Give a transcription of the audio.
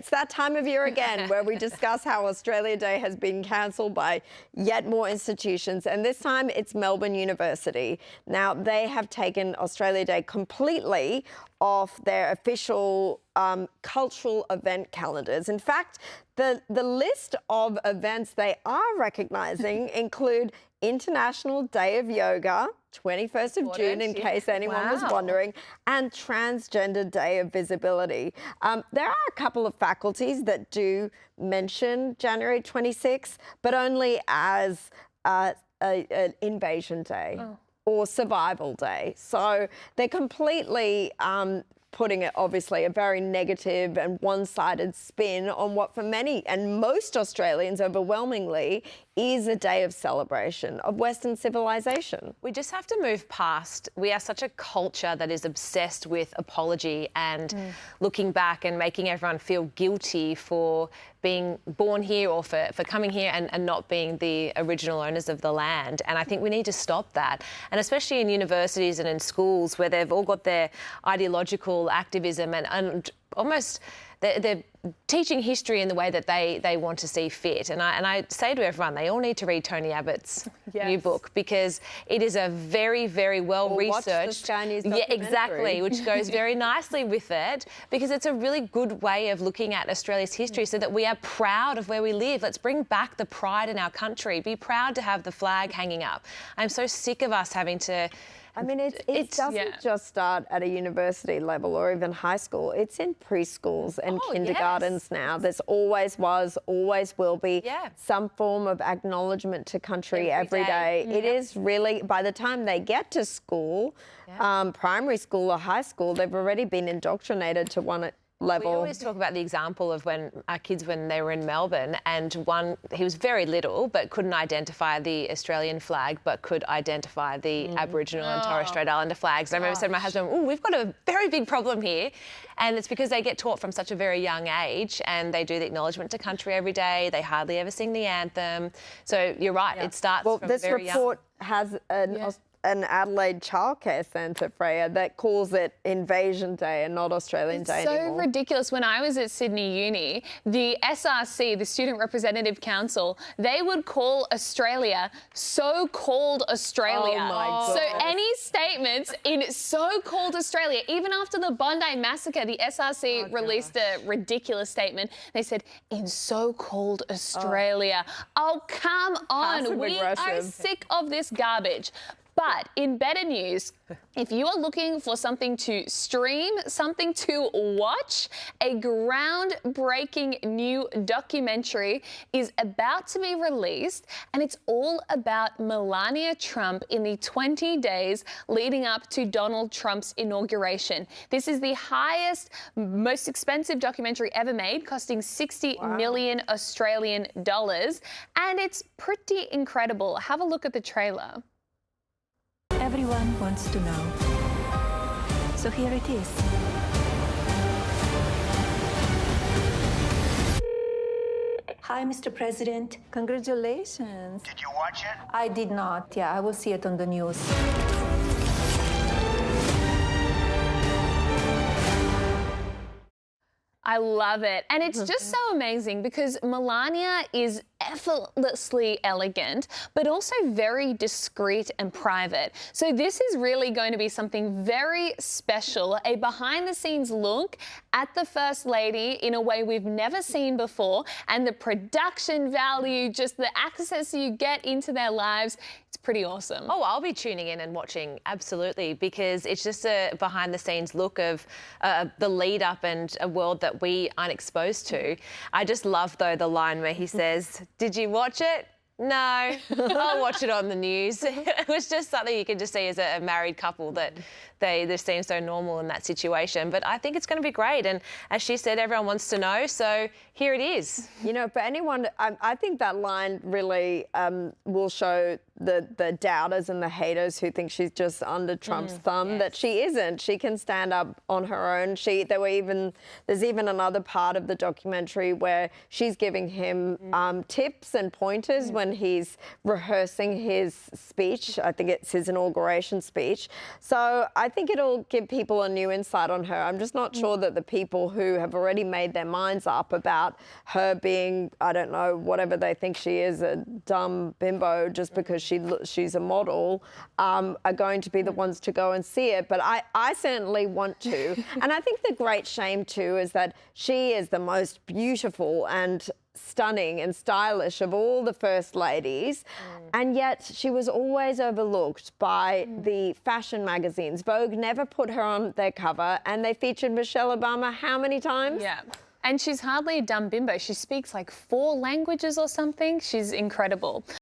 It's that time of year again where we discuss how Australia Day has been cancelled by yet more institutions, and this time it's Melbourne University. Now, they have taken Australia Day completely off their official cultural event calendars. In fact, the list of events they are recognising include International Day of Yoga, 21st of June, in case anyone was wondering, and Transgender Day of Visibility. There are a couple of faculties that do mention January 26th, but only as an Invasion Day or Survival Day. So they're completely putting it, obviously, a very negative and one-sided spin on what for many and most Australians overwhelmingly is a day of celebration of Western civilization. We just have to move past. We are such a culture that is obsessed with apology and looking back and making everyone feel guilty for being born here or for coming here and not being the original owners of the land. And I think we need to stop that. And especially in universities and in schools where they've all got their ideological activism and almost they're teaching history in the way that they want to see fit. And I say to everyone, they all need to read Tony Abbott's new book, because it is a very, very well-researched... Watch the Sky News documentary. Yeah, exactly, which goes very nicely with it, because it's a really good way of looking at Australia's history so that we are proud of where we live. Let's bring back the pride in our country. Be proud to have the flag hanging up. I'm so sick of us having to... I mean, it doesn't just start at a university level or even high school. It's in preschools and kindergartens now. There's always was, always will be some form of acknowledgement to country every day. It is really, by the time they get to school, primary school or high school, they've already been indoctrinated to one level. We always talk about the example of when our kids, when they were in Melbourne, and he was very little but couldn't identify the Australian flag but could identify the Aboriginal and Torres Strait Islander flags. And I remember saying to my husband, "Oh, we've got a very big problem here." And it's because they get taught from such a very young age, and they do the acknowledgement to country every day. They hardly ever sing the anthem. So you're right, it starts from very young. This report has an Adelaide childcare centre, Freya, that calls it Invasion Day and not Australian Day anymore. It's so ridiculous. When I was at Sydney Uni, the SRC, the Student Representative Council, they would call Australia so-called Australia. Oh my God. So any statements in so-called Australia, even after the Bondi massacre, the SRC released a ridiculous statement. They said, in so-called Australia. Oh, come on. We are sick of this garbage. But in better news, if you are looking for something to stream, something to watch, a groundbreaking new documentary is about to be released, and it's all about Melania Trump in the 20 days leading up to Donald Trump's inauguration. This is the highest, most expensive documentary ever made, costing 60 million Australian dollars, and it's pretty incredible. Have a look at the trailer. Everyone wants to know. So here it is. Hi, Mr. President. Congratulations. Did you watch it? I did not. Yeah, I will see it on the news. I love it. And it's just so amazing because Melania is effortlessly elegant, but also very discreet and private. So this is really going to be something very special, a behind-the-scenes look at the First Lady in a way we've never seen before, and the production value, just the access you get into their lives, it's pretty awesome. Oh, I'll be tuning in and watching, absolutely, because it's just a behind-the-scenes look of the lead-up and a world that we aren't exposed to. I just love, though, the line where he says, "Did you watch it? No, I'll watch it on the news." It was just something you can just see as a married couple that they seem so normal in that situation. But I think it's going to be great. And as she said, everyone wants to know. So here it is. You know, for anyone, I think that line really will show the doubters and the haters who think she's just under Trump's thumb, that she isn't. She can stand up on her own. There's even another part of the documentary where she's giving him tips and pointers when he's rehearsing his speech. I think it's his inauguration speech. So I think it'll give people a new insight on her. I'm just not sure that the people who have already made their minds up about her being, I don't know, whatever they think she is, a dumb bimbo just because she's a model, are going to be the ones to go and see it. But I certainly want to. And I think the great shame too is that she is the most beautiful and stunning and stylish of all the first ladies, and yet she was always overlooked by the fashion magazines. Vogue never put her on their cover, and they featured Michelle Obama how many times? Yeah. And she's hardly a dumb bimbo. She speaks like 4 languages or something. She's incredible.